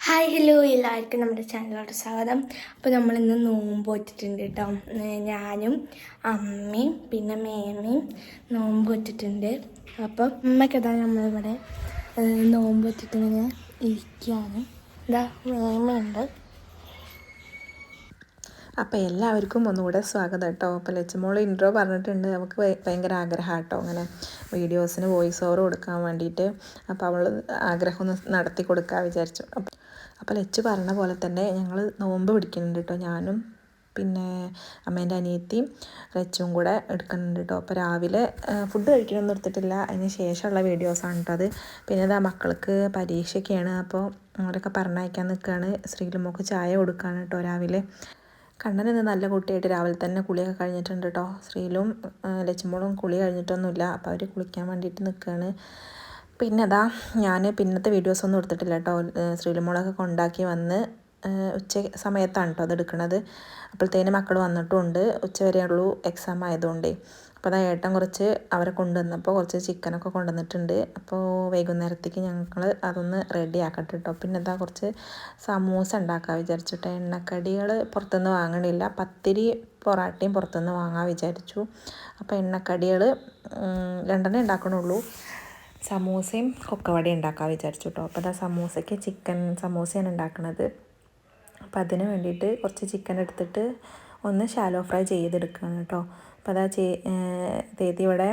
Hi hello എല്ലാവർക്കും നമ്മുടെ ചാനലിലോട്ട് സ്വാഗതം. അപ്പോൾ നമ്മളിന്ന് നോമ്പ് വെച്ചിട്ടുണ്ട് കേട്ടോ. ഞാനും അമ്മയും പിന്നെ മേമയും നോമ്പ് വെച്ചിട്ടുണ്ട്. അപ്പം അമ്മയ്ക്കതാ നമ്മളിവിടെ നോമ്പ് വെച്ചിട്ടിങ്ങനെ ഇരിക്കുകയാണ്. ഇതാ മേമയുണ്ട്. അപ്പോൾ എല്ലാവർക്കും ഒന്നുകൂടെ സ്വാഗതം കേട്ടോ. അപ്പോൾ ലച്ചുമോൾ ഇൻട്രോ പറഞ്ഞിട്ടുണ്ട്. നമുക്ക് ഭയങ്കര ആഗ്രഹം കേട്ടോ അങ്ങനെ വീഡിയോസിന് വോയിസ് ഓവർ കൊടുക്കാൻ വേണ്ടിയിട്ട്. അപ്പോൾ അവൾ ആഗ്രഹം ഒന്ന് നടത്തി കൊടുക്കാൻ വിചാരിച്ചു. അപ്പോൾ ലച്ചു പറഞ്ഞ പോലെ തന്നെ ഞങ്ങൾ നോമ്പ് പിടിക്കുന്നുണ്ട് കേട്ടോ. ഞാനും പിന്നെ അമ്മേൻ്റെ അനിയത്തിയും ലച്ചും കൂടെ എടുക്കുന്നുണ്ട് കേട്ടോ. അപ്പോൾ രാവിലെ ഫുഡ് കഴിക്കണമെന്ന് എടുത്തിട്ടില്ല, അതിന് ശേഷമുള്ള വീഡിയോസാണ് കേട്ടോ അത്. പിന്നെ ഇതാ മക്കൾക്ക് പരീക്ഷയൊക്കെയാണ്, അപ്പോൾ അവരൊക്കെ പറഞ്ഞയക്കാൻ നിൽക്കുകയാണ്. ശ്രീലുമോൾക്ക് ചായ കൊടുക്കുകയാണ് കേട്ടോ രാവിലെ. കണ്ണനിന്ന് നല്ല കുട്ടിയായിട്ട് രാവിലെ തന്നെ കുളിയൊക്കെ കഴിഞ്ഞിട്ടുണ്ട് കേട്ടോ. ശ്രീലും ലച്ചുമോളും കുളി കഴിഞ്ഞിട്ടൊന്നുമില്ല, അപ്പോൾ അവർ കുളിക്കാൻ വേണ്ടിയിട്ട് നിൽക്കുകയാണ്. പിന്നെ അതാ ഞാൻ പിന്നത്തെ വീഡിയോസൊന്നും എടുത്തിട്ടില്ല കേട്ടോ. ശ്രീലുമോളൊക്കെ കൊണ്ടാക്കി വന്ന് ഉച്ച സമയത്താണ് കേട്ടോ അത് എടുക്കണത്. അപ്പോഴത്തേന് മക്കൾ വന്നിട്ടുമുണ്ട്. ഉച്ച വരെയുള്ളൂ എക്സാം ആയതുകൊണ്ടേ. അപ്പോൾ അതാ ഏട്ടൻ കുറച്ച് അവരെ കൊണ്ടുവന്നപ്പോൾ കുറച്ച് ചിക്കനൊക്കെ കൊണ്ടുവന്നിട്ടുണ്ട്. അപ്പോൾ വൈകുന്നേരത്തേക്ക് ഞങ്ങൾ അതൊന്ന് റെഡി ആക്കട്ടെ കേട്ടോ. പിന്നെ എന്താ കുറച്ച് സമൂസ ഉണ്ടാക്കാൻ വിചാരിച്ചിട്ട്. എണ്ണക്കടികൾ പുറത്തുനിന്ന് വാങ്ങണില്ല, പത്തിരി പൊറാട്ടയും പുറത്തുനിന്ന് വാങ്ങാൻ വിചാരിച്ചു. അപ്പോൾ എണ്ണക്കടികൾ 2 ഉണ്ടാക്കണുള്ളൂ. സമൂസയും കൊക്കവടയും ഉണ്ടാക്കാൻ വിചാരിച്ചു കേട്ടോ. അപ്പോൾ അതാ സമൂസയ്ക്ക് ചിക്കൻ സമൂസയാണ് ഉണ്ടാക്കുന്നത്. അപ്പോൾ അതിന് വേണ്ടിയിട്ട് കുറച്ച് ചിക്കൻ എടുത്തിട്ട് ഒന്ന് ഷാലോ ഫ്രൈ ചെയ്തെടുക്കുകയാണ് കേട്ടോ. അപ്പോൾ അതാ തേത്തി ഇവിടെ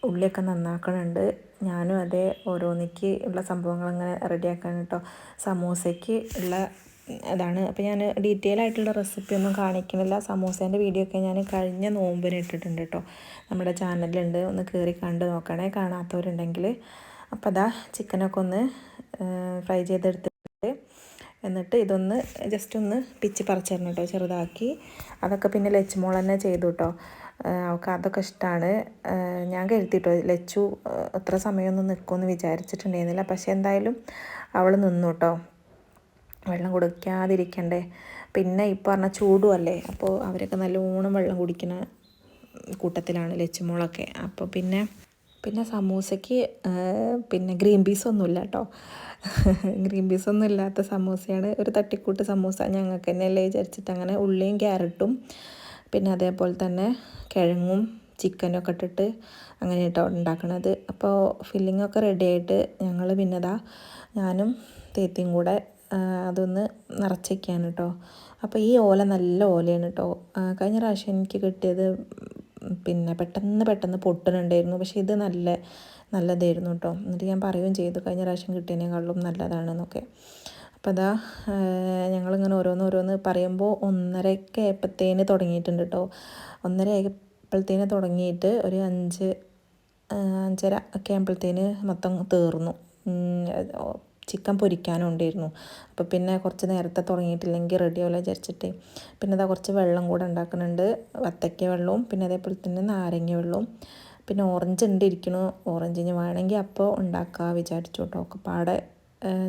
ഉള്ളിയൊക്കെ നന്നാക്കണുണ്ട്. ഞാനും അതേ ഓരോന്നിക്ക് ഉള്ള സംഭവങ്ങൾ അങ്ങനെ റെഡിയാക്കാൻ കേട്ടോ. സമൂസയ്ക്ക് ഉള്ള അതാണ്. അപ്പോൾ ഞാൻ ഡീറ്റെയിൽ ആയിട്ടുള്ള റെസിപ്പി ഒന്നും കാണിക്കുന്നില്ല. സമൂസേൻ്റെ വീഡിയോ ഒക്കെ ഞാൻ കഴിഞ്ഞ നോമ്പിന് ഇട്ടിട്ടുണ്ട് കേട്ടോ. നമ്മുടെ ചാനലിലുണ്ട്, ഒന്ന് കയറി കണ്ട് നോക്കണേ കാണാത്തവരുണ്ടെങ്കിൽ. അപ്പോൾ അതാ ചിക്കനൊക്കെ ഒന്ന് ഫ്രൈ ചെയ്തെടുത്തിട്ട് എന്നിട്ട് ഇതൊന്ന് ജസ്റ്റ് ഒന്ന് പിച്ച് പറിച്ചിരുന്നു കേട്ടോ ചെറുതാക്കി. അതൊക്കെ പിന്നെ ലച്ചുമോൾ തന്നെ ചെയ്തു കേട്ടോ. അവൾക്ക് അതൊക്കെ ഇഷ്ടമാണ്. ഞാൻ കരുതിട്ടോ ലച്ചു എത്ര സമയമൊന്നും നിൽക്കുമെന്ന് വിചാരിച്ചിട്ടുണ്ടായിരുന്നില്ല, പക്ഷേ എന്തായാലും അവൾ നിന്നു കേട്ടോ. വെള്ളം കുടിക്കാതിരിക്കണ്ടേ. പിന്നെ ഇപ്പോൾ പറഞ്ഞാൽ ചൂടും അല്ലേ, അപ്പോൾ അവരൊക്കെ നല്ലോണം വെള്ളം കുടിക്കുന്ന കൂട്ടത്തിലാണ് ലച്ചുമോളൊക്കെ. അപ്പോൾ പിന്നെ സമൂസയ്ക്ക് പിന്നെ ഗ്രീൻ പീസൊന്നുമില്ല കേട്ടോ. ഗ്രീൻ പീസൊന്നും ഇല്ലാത്ത സമൂസയാണ്, ഒരു തട്ടിക്കൂട്ട് സമൂസ ഞങ്ങൾക്ക് തന്നെയല്ലേ വിചാരിച്ചിട്ട് അങ്ങനെ ഉള്ളിയും ക്യാരറ്റും പിന്നെ അതേപോലെ തന്നെ കിഴങ്ങും ചിക്കനും ഒക്കെ ഇട്ടിട്ട് അങ്ങനെ കേട്ടോ ഉണ്ടാക്കണത്. അപ്പോൾ ഫില്ലിങ്ങൊക്കെ റെഡി ആയിട്ട് ഞങ്ങൾ പിന്നെ ഞാനും തേത്തിയും കൂടെ അതൊന്ന് നിറച്ചേക്കാണ് കേട്ടോ. അപ്പോൾ ഈ ഓല നല്ല ഓലയാണ് കേട്ടോ. കഴിഞ്ഞ പ്രാവശ്യം എനിക്ക് കിട്ടിയത് പിന്നെ പെട്ടെന്ന് പൊട്ടുന്നുണ്ടായിരുന്നു, പക്ഷേ ഇത് നല്ലതായിരുന്നു കേട്ടോ. എന്നിട്ട് ഞാൻ പറയുകയും ചെയ്തു കഴിഞ്ഞ പ്രാവശ്യം കിട്ടിയതിനേക്കാളും നല്ലതാണെന്നൊക്കെ. അപ്പോൾ അതാ ഞങ്ങളിങ്ങനെ ഓരോന്ന് പറയുമ്പോൾ 1:30 ആയപ്പോഴത്തേന് തുടങ്ങിയിട്ടുണ്ട് കേട്ടോ. 1:30 ആയപ്പോഴത്തേന് തുടങ്ങിയിട്ട് ഒരു 5:30 ഒക്കെ ആകുമ്പോഴത്തേന് മൊത്തം തീർന്നു. ചിക്കൻ പൊരിക്കാനും ഉണ്ടായിരുന്നു. അപ്പോൾ പിന്നെ കുറച്ച് നേരത്തെ തുടങ്ങിയിട്ടില്ലെങ്കിൽ റെഡിയാവില്ല വിചാരിച്ചിട്ട് പിന്നെ അതാ കുറച്ച് വെള്ളം കൂടെ ഉണ്ടാക്കുന്നുണ്ട്. വത്തക്ക വെള്ളവും പിന്നെ അതേപോലെ തന്നെ നാരങ്ങ വെള്ളവും പിന്നെ ഓറഞ്ച് ഇരിക്കണു. ഓറഞ്ചിന് വേണമെങ്കിൽ അപ്പോൾ ഉണ്ടാക്കാൻ വിചാരിച്ചു കേട്ടോ. ഒക്കെ പാടെ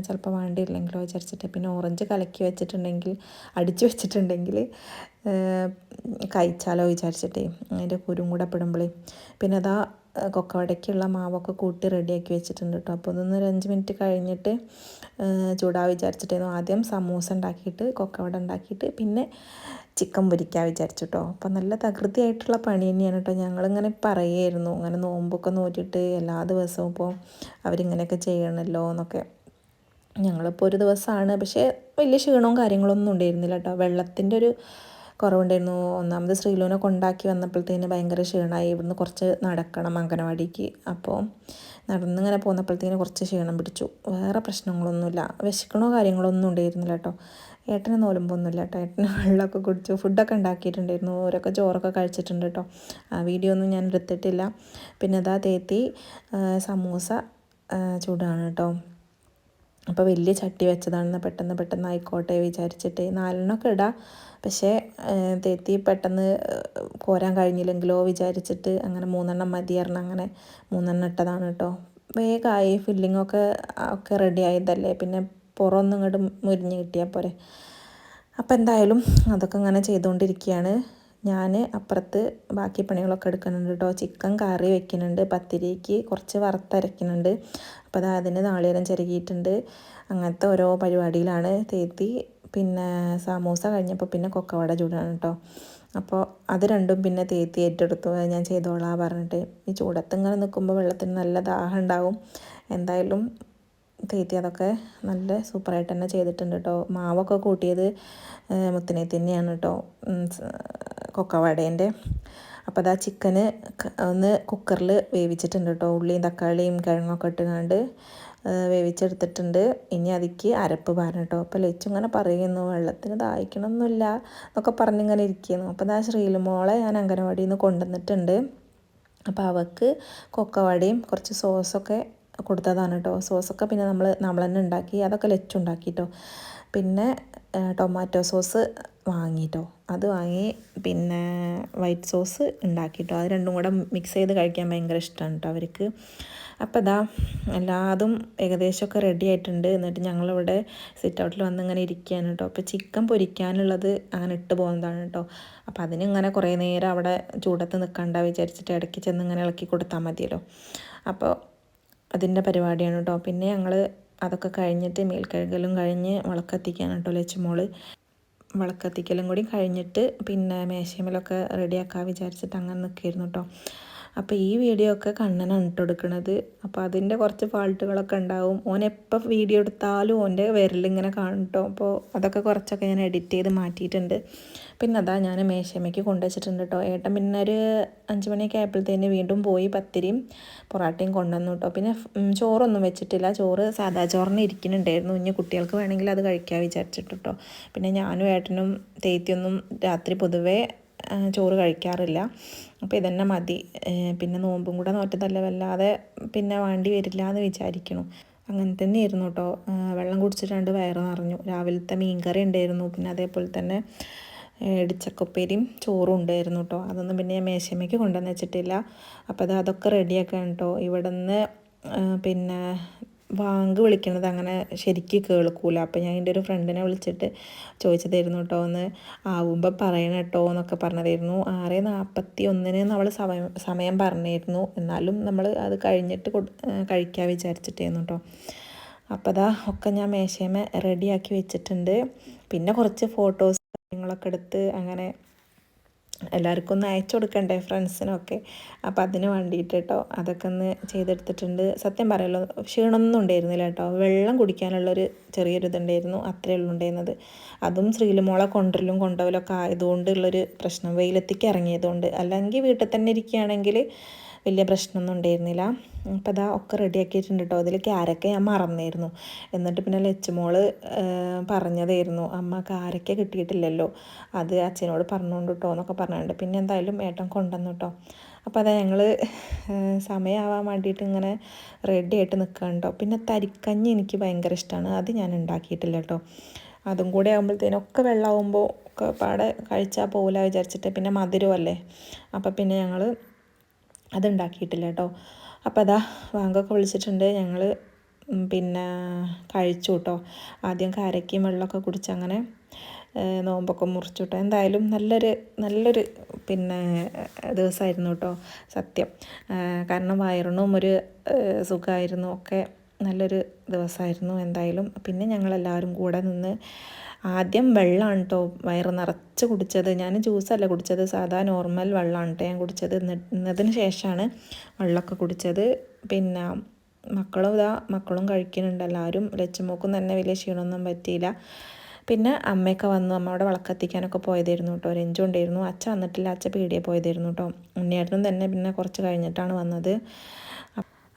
ചിലപ്പോൾ വേണ്ടിയില്ലെങ്കിലോ വിചാരിച്ചിട്ട് പിന്നെ ഓറഞ്ച് കലക്കി വെച്ചിട്ടുണ്ടെങ്കിൽ അടിച്ചു വെച്ചിട്ടുണ്ടെങ്കിൽ കഴിച്ചാലോ വിചാരിച്ചിട്ടേ അതിൻ്റെ കുരും കൂടെ പെടുമ്പോഴേ. പിന്നെ അതാ കൊക്കവടയ്ക്കുള്ള മാവൊക്കെ കൂട്ടി റെഡിയാക്കി വെച്ചിട്ടുണ്ട് കേട്ടോ. അപ്പോൾ അതൊന്ന് 5 മിനിറ്റ് കഴിഞ്ഞിട്ട് ചൂടാൻ വിചാരിച്ചിട്ടായിരുന്നു. ആദ്യം സമൂസ ഉണ്ടാക്കിയിട്ട് കൊക്കവട ഉണ്ടാക്കിയിട്ട് പിന്നെ ചിക്കൻ പൊരിക്കാൻ വിചാരിച്ചു കേട്ടോ. അപ്പോൾ നല്ല തകൃതിയായിട്ടുള്ള പണി തന്നെയാണ് കേട്ടോ. ഞങ്ങളിങ്ങനെ പറയുമായിരുന്നു, അങ്ങനെ നോമ്പൊക്കെ നോറ്റിയിട്ട് എല്ലാ ദിവസവും ഇപ്പോൾ അവരിങ്ങനെയൊക്കെ ചെയ്യണമല്ലോ എന്നൊക്കെ. ഞങ്ങളിപ്പോൾ ഒരു ദിവസമാണ്, പക്ഷേ വലിയ ക്ഷീണവും കാര്യങ്ങളൊന്നും ഉണ്ടായിരുന്നില്ല കേട്ടോ. വെള്ളത്തിൻ്റെ ഒരു കുറവുണ്ടായിരുന്നു. ഒന്നാമത് ശ്രീലുവിനെ കൊണ്ടാക്കി വന്നപ്പോഴത്തേന് ഭയങ്കര ക്ഷീണമായി. ഇവിടുന്ന് കുറച്ച് നടക്കണം അംഗനവാടിക്ക്. അപ്പോൾ നടന്നിങ്ങനെ പോന്നപ്പോഴത്തേന് കുറച്ച് ക്ഷീണം പിടിച്ചു. വേറെ പ്രശ്നങ്ങളൊന്നുമില്ല, വിശക്കണോ കാര്യങ്ങളൊന്നും ഉണ്ടായിരുന്നില്ല കേട്ടോ. ഏട്ടന് നോലുമ്പൊന്നുമില്ല കേട്ടോ. ഏട്ടന് വെള്ളമൊക്കെ കുടിച്ചു, ഫുഡൊക്കെ ഉണ്ടാക്കിയിട്ടുണ്ടായിരുന്നു. ഓരൊക്കെ ചോറൊക്കെ കഴിച്ചിട്ടുണ്ട് കേട്ടോ. ആ വീഡിയോ ഒന്നും ഞാൻ എടുത്തിട്ടില്ല. പിന്നെ അതാ തേത്തി സമൂസ ചൂടാണ് കേട്ടോ. അപ്പോൾ വലിയ ചട്ടി വെച്ചതാണെന്ന് പെട്ടെന്ന് ആയിക്കോട്ടെ വിചാരിച്ചിട്ട് 4 ഇടാം, പക്ഷേ തേത്തി പെട്ടെന്ന് കോരാൻ കഴിഞ്ഞില്ലെങ്കിലോ വിചാരിച്ചിട്ട് അങ്ങനെ 3 മതി പറഞ്ഞ് അങ്ങനെ 3 ഇട്ടതാണ് കേട്ടോ. വേഗമായി ഫില്ലിങ്ങൊക്കെ റെഡി ആയതല്ലേ, പിന്നെ പുറമൊന്നും ഇങ്ങോട്ട് മുരിഞ്ഞ് കിട്ടിയാൽ പോരെ. അപ്പോൾ എന്തായാലും അതൊക്കെ അങ്ങനെ ചെയ്തുകൊണ്ടിരിക്കുകയാണ്. ഞാൻ അപ്പുറത്ത് ബാക്കി പണികളൊക്കെ എടുക്കുന്നുണ്ട് കേട്ടോ. ചിക്കൻ കറി വെക്കുന്നുണ്ട്, പത്തിരിക്ക് കുറച്ച് വറുത്തരയ്ക്കുന്നുണ്ട്. അപ്പോൾ അത് അതിന് നാളികേരം ചിരകിയിട്ടുണ്ട്. അങ്ങനത്തെ ഓരോ പരിപാടിയിലാണ് തേത്തി. പിന്നെ സമൂസ കഴിഞ്ഞപ്പോൾ പിന്നെ കൊക്കവട ചൂടാണ് കേട്ടോ. അപ്പോൾ അത് രണ്ടും പിന്നെ തേത്തി ഏറ്റെടുത്തു. ഞാൻ ചെയ്തോളാം പറഞ്ഞിട്ട്. ഈ ചൂടത്ത് ഇങ്ങനെ നിൽക്കുമ്പോൾ വെള്ളത്തിന് നല്ല ദാഹം ഉണ്ടാവും. എന്തായാലും തേത്തി അതൊക്കെ നല്ല സൂപ്പറായിട്ട് തന്നെ ചെയ്തിട്ടുണ്ട് കേട്ടോ. മാവൊക്കെ കൂട്ടിയത് മുത്തിനെ തന്നെയാണ് കേട്ടോ, കൊക്കവടേൻ്റെ. അപ്പോൾ അതാ ചിക്കന് ഒന്ന് കുക്കറിൽ വേവിച്ചിട്ടുണ്ട് കേട്ടോ. ഉള്ളിയും തക്കാളിയും കിഴങ്ങൊക്കെ ഇട്ടുകൊണ്ട് വേവിച്ചെടുത്തിട്ടുണ്ട്. ഇനി അതിക്ക് അരപ്പ് പാരണം കേട്ടോ. അപ്പോൾ ലച്ചു ഇങ്ങനെ പറയുന്നു വെള്ളത്തിന് ദാഹിക്കണമൊന്നുമില്ല എന്നൊക്കെ പറഞ്ഞിങ്ങനെ ഇരിക്കുന്നു. അപ്പോൾ അതാ ശ്രീലുമോളെ ഞാൻ അംഗനവാടിയിൽ നിന്ന് കൊണ്ടുവന്നിട്ടുണ്ട്. അപ്പോൾ അവൾക്ക് കൊക്കവടയും കുറച്ച് സോസൊക്കെ കൊടുത്തതാണ് കേട്ടോ. സോസൊക്കെ പിന്നെ നമ്മൾ തന്നെ ഉണ്ടാക്കി, അതൊക്കെ ലച്ചുണ്ടാക്കി കേട്ടോ. പിന്നെ ടൊമാറ്റോ സോസ് വാങ്ങിട്ടോ, അത് വാങ്ങി. പിന്നെ വൈറ്റ് സോസ് ഉണ്ടാക്കിട്ടോ. അത് രണ്ടും കൂടെ മിക്സ് ചെയ്ത് കഴിക്കാൻ ഭയങ്കര ഇഷ്ടമാണ് കേട്ടോ അവർക്ക്. അപ്പോൾ ഇതാ എല്ലാതും ഏകദേശമൊക്കെ റെഡി ആയിട്ടുണ്ട്. എന്നിട്ട് ഞങ്ങളിവിടെ സിറ്റ് ഔട്ടിൽ വന്ന് ഇങ്ങനെ ഇരിക്കുകയാണ് കേട്ടോ. അപ്പോൾ ചിക്കൻ പൊരിക്കാനുള്ളത് അങ്ങനെ ഇട്ട് പോകുന്നതാണ് കേട്ടോ. അപ്പോൾ അതിനിങ്ങനെ കുറേ നേരം അവിടെ ചൂടത്ത് നിൽക്കണ്ട വിചാരിച്ചിട്ട് ഇടയ്ക്ക് ചെന്ന് ഇങ്ങനെ ഇളക്കി കൊടുത്താൽ മതിയല്ലോ. അപ്പോൾ അതിൻ്റെ പരിപാടിയാണ് കേട്ടോ. പിന്നെ ഞങ്ങൾ അതൊക്കെ കഴിഞ്ഞിട്ട് മേൽക്കഴുകലും കഴിഞ്ഞ് വിളക്കത്തിക്കാണ് കേട്ടോ ലച്ചുമോള്. വിളക്കത്തിക്കലും കൂടി കഴിഞ്ഞിട്ട് പിന്നെ മേശമേലൊക്കെ റെഡിയാക്കാൻ വിചാരിച്ചിട്ട് അങ്ങനെ നിൽക്കുകയായിരുന്നു കേട്ടോ. അപ്പോൾ ഈ വീഡിയോ ഒക്കെ കണ്ണനാണ് ഇട്ട് കൊടുക്കുന്നത്. അപ്പോൾ അതിൻ്റെ കുറച്ച് ഫാൾട്ടുകളൊക്കെ ഉണ്ടാവും. ഓൻ എപ്പോൾ വീഡിയോ എടുത്താലും ഓൻ്റെ വിരലിങ്ങനെ കാണും കേട്ടോ. അപ്പോൾ അതൊക്കെ കുറച്ചൊക്കെ ഞാൻ എഡിറ്റ് ചെയ്ത് മാറ്റിയിട്ടുണ്ട്. പിന്നെ അതാ ഞാൻ മേശമയ്ക്ക് കൊണ്ടുവച്ചിട്ടുണ്ട് കേട്ടോ. ഏട്ടൻ പിന്നെ ഒരു 5 മണിയൊക്കെ ആയപ്പോഴത്തേന് വീണ്ടും പോയി പത്തിരിയും പൊറാട്ടയും കൊണ്ടുവന്നു കേട്ടോ. പിന്നെ ചോറൊന്നും വെച്ചിട്ടില്ല. ചോറ് സാധാ ചോറിന് ഇരിക്കുന്നുണ്ടായിരുന്നു. ഇനി കുട്ടികൾക്ക് വേണമെങ്കിൽ അത് കഴിക്കാൻ വിചാരിച്ചിട്ട് കേട്ടോ. പിന്നെ ഞാനും ഏട്ടനും തേത്തിയൊന്നും രാത്രി പൊതുവേ ചോറ് കഴിക്കാറില്ല. അപ്പോൾ ഇതന്നെ മതി. പിന്നെ നോമ്പും കൂടെ നോറ്റതല്ല, വല്ലാതെ പിന്നെ വേണ്ടി വരില്ല എന്ന് വിചാരിക്കണം. അങ്ങനെ തന്നെയായിരുന്നു കേട്ടോ. വെള്ളം കുടിച്ചിട്ട് വയറ് നിറഞ്ഞു. രാവിലത്തെ മീൻകറി ഉണ്ടായിരുന്നു. പിന്നെ അതേപോലെ തന്നെ ഇടിച്ചക്കപ്പേരിയും ചോറും ഉണ്ടായിരുന്നു കേട്ടോ. അതൊന്നും പിന്നെ ഞാൻ മേശമയ്ക്ക് കൊണ്ടുവന്ന് വെച്ചിട്ടില്ല. അപ്പോൾ അതൊക്കെ റെഡിയാക്കാൻ കേട്ടോ. ഇവിടെ നിന്ന് പിന്നെ വാങ്ക് വിളിക്കണത് അങ്ങനെ ശരിക്കും കേൾക്കൂല. അപ്പോൾ ഞാൻ എൻ്റെ ഒരു ഫ്രണ്ടിനെ വിളിച്ചിട്ട് ചോദിച്ചതായിരുന്നു കേട്ടോ, ഒന്ന് ആവുമ്പോൾ പറയണം കേട്ടോ എന്നൊക്കെ പറഞ്ഞതായിരുന്നു. 6:41 അവൾ സമയം പറഞ്ഞിരുന്നു. എന്നാലും നമ്മൾ അത് കഴിഞ്ഞിട്ട് കഴിക്കാൻ വിചാരിച്ചിട്ടായിരുന്നു കേട്ടോ. അപ്പോൾ അതാ ഒക്കെ ഞാൻ മേശമേ റെഡിയാക്കി വെച്ചിട്ടുണ്ട്. പിന്നെ കുറച്ച് ഫോട്ടോസ് കാര്യങ്ങളൊക്കെ എടുത്ത് അങ്ങനെ എല്ലാവർക്കും ഒന്ന് അയച്ചു കൊടുക്കണ്ടേ, ഫ്രണ്ട്സിനൊക്കെ. അപ്പോൾ അതിന് വേണ്ടിയിട്ട് കേട്ടോ അതൊക്കെ ഒന്ന് ചെയ്തെടുത്തിട്ടുണ്ട്. സത്യം പറയുമല്ലോ ക്ഷീണമൊന്നും ഉണ്ടായിരുന്നില്ല കേട്ടോ. വെള്ളം കുടിക്കാനുള്ളൊരു ചെറിയൊരു ഇതുണ്ടായിരുന്നു, അത്രയേ ഉള്ളൂ ഉണ്ടായിരുന്നത്. അതും ശ്രീലുമോളെ കൊണ്ടുവരലൊക്കെ ആയതുകൊണ്ടുള്ളൊരു പ്രശ്നം, വെയിലത്തേക്ക് ഇറങ്ങിയതുകൊണ്ട്. അല്ലെങ്കിൽ വീട്ടിൽ തന്നെ ഇരിക്കുകയാണെങ്കിൽ വലിയ പ്രശ്നമൊന്നും ഉണ്ടായിരുന്നില്ല. അപ്പോൾ അതാ ഒക്കെ റെഡിയാക്കിയിട്ടുണ്ട് കേട്ടോ. അതിൽ കാരക്ക ഞാൻ മറന്നായിരുന്നു. എന്നിട്ട് പിന്നെ ലച്ചുമോള് പറഞ്ഞതായിരുന്നു, അമ്മ കാരക്ക കിട്ടിയിട്ടില്ലല്ലോ, അത് അച്ഛനോട് പറഞ്ഞുകൊണ്ട് കേട്ടോ എന്നൊക്കെ പറഞ്ഞിട്ടുണ്ട്. പിന്നെ എന്തായാലും ഏട്ടൻ കൊണ്ടുവന്നു കേട്ടോ. അപ്പോൾ അതാ ഞങ്ങൾ സമയമാവാൻ വേണ്ടിയിട്ട് ഇങ്ങനെ റെഡി ആയിട്ട് നിൽക്കുകയാണ് കേട്ടോ. പിന്നെ തരിക്കഞ്ഞി എനിക്ക് ഭയങ്കര ഇഷ്ടമാണ്. അത് ഞാൻ ഉണ്ടാക്കിയിട്ടില്ല കേട്ടോ. അതും കൂടെ ആകുമ്പോഴത്തേനൊക്കെ വെള്ളമാകുമ്പോൾ ഒക്കെ പാടെ കഴിച്ചാൽ പോകില്ല വിചാരിച്ചിട്ട്. പിന്നെ മധുരമല്ലേ, അപ്പോൾ പിന്നെ ഞങ്ങൾ അതുണ്ടാക്കിയിട്ടില്ല കേട്ടോ. അപ്പോൾ അതാ വാങ്കൊക്കെ വിളിച്ചിട്ടുണ്ട്. ഞങ്ങൾ പിന്നെ കഴിച്ചു കേട്ടോ. ആദ്യം കാരക്കയും വെള്ളമൊക്കെ കുടിച്ച് അങ്ങനെ നോമ്പൊക്കെ മുറിച്ചു കേട്ടോ. എന്തായാലും നല്ലൊരു പിന്നെ ദിവസമായിരുന്നു കേട്ടോ സത്യം. കാരണം വയറിനും ഒരു സുഖമായിരുന്നു, ഒക്കെ നല്ലൊരു ദിവസമായിരുന്നു എന്തായാലും. പിന്നെ ഞങ്ങളെല്ലാവരും കൂടെ നിന്ന് ആദ്യം വെള്ളമാണ് കേട്ടോ വയറ് നിറച്ച് കുടിച്ചത്. ഞാൻ ജ്യൂസല്ല കുടിച്ചത്, സാധാ നോർമൽ വെള്ളമാണ് കേട്ടോ ഞാൻ കുടിച്ചത്. ഇന്നതിന് ശേഷമാണ് വെള്ളമൊക്കെ കുടിച്ചത്. പിന്നെ മക്കളും കഴിക്കുന്നുണ്ട് എല്ലാവരും. ലച്ചുമോക്കും തന്നെ വലിയ ക്ഷീണമൊന്നും പറ്റിയില്ല. പിന്നെ അമ്മയൊക്കെ വന്നു. അമ്മയുടെ വിളക്കത്തിക്കാനൊക്കെ പോയതായിരുന്നു കേട്ടോ. രഞ്ജു ഉണ്ടായിരുന്നു. അച്ഛൻ വന്നിട്ടില്ല, അച്ഛൻ പീടിയെ പോയതായിരുന്നു കേട്ടോ. ഉണ്ണിയേട്ടനും തന്നെ പിന്നെ കുറച്ച് കഴിഞ്ഞിട്ടാണ് വന്നത്.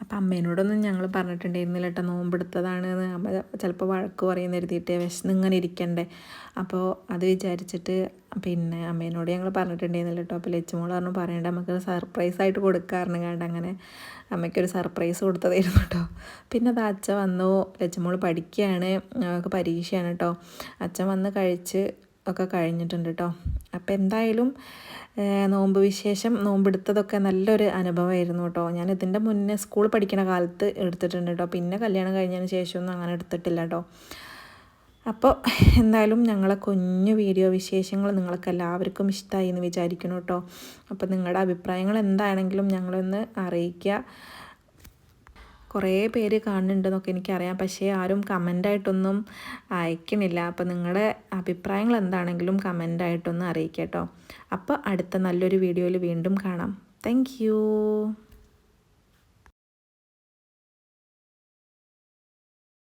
അപ്പം അമ്മേനോടൊന്നും ഞങ്ങൾ പറഞ്ഞിട്ടുണ്ടായിരുന്നില്ല കേട്ടോ നോമ്പെടുത്തതാണ്. അമ്മ ചിലപ്പോൾ വഴക്ക് പറയുന്ന എഴുതിയിട്ട് വിശന്നിങ്ങനെ ഇരിക്കണ്ടേ, അപ്പോൾ അത് വിചാരിച്ചിട്ട് പിന്നെ അമ്മേനോട് ഞങ്ങൾ പറഞ്ഞിട്ടുണ്ടായിരുന്നില്ല കേട്ടോ. അപ്പോൾ ലച്ചുമോൾ പറഞ്ഞു പറയണ്ട, നമുക്ക് സർപ്രൈസായിട്ട് കൊടുക്കാറുണ്ട് കണ്ട് അങ്ങനെ അമ്മയ്ക്കൊരു സർപ്രൈസ് കൊടുത്തതായിരുന്നു കേട്ടോ. പിന്നെ അത് അച്ഛൻ വന്നു. ലച്ചുമോൾ പഠിക്കുകയാണ്, അവൾക്ക് പരീക്ഷയാണ് കേട്ടോ. അച്ഛൻ വന്ന് കഴിച്ച് ഒക്കെ കഴിഞ്ഞിട്ടുണ്ട് കേട്ടോ. അപ്പോൾ എന്തായാലും നോമ്പ് വിശേഷം, നോമ്പെടുത്തതൊക്കെ നല്ലൊരു അനുഭവമായിരുന്നു കേട്ടോ. ഞാൻ ഇതിൻ്റെ മുന്നേ സ്കൂൾ പഠിക്കുന്ന കാലത്ത് എടുത്തിട്ടുണ്ട് കേട്ടോ. പിന്നെ കല്യാണം കഴിഞ്ഞതിന് ശേഷമൊന്നും അങ്ങനെ എടുത്തിട്ടില്ല കേട്ടോ. അപ്പോൾ എന്തായാലും ഞങ്ങളെ കുഞ്ഞു വീഡിയോ വിശേഷങ്ങൾ നിങ്ങൾക്ക് എല്ലാവർക്കും ഇഷ്ടമായി എന്ന് വിചാരിക്കുന്നു കേട്ടോ. അപ്പോൾ നിങ്ങളുടെ അഭിപ്രായങ്ങൾ എന്താണെങ്കിലും ഞങ്ങളൊന്ന് അറിയിക്കുക. കുറേ പേര് കാണുന്നുണ്ടെന്നൊക്കെ എനിക്കറിയാം, പക്ഷേ ആരും കമൻ്റായിട്ടൊന്നും അയക്കണില്ല. അപ്പോൾ നിങ്ങളുടെ അഭിപ്രായങ്ങൾ എന്താണെങ്കിലും കമൻ്റായിട്ടൊന്ന് അറിയിക്കുക കേട്ടോ. അപ്പോൾ അടുത്ത നല്ലൊരു വീഡിയോയിൽ വീണ്ടും കാണാം. താങ്ക്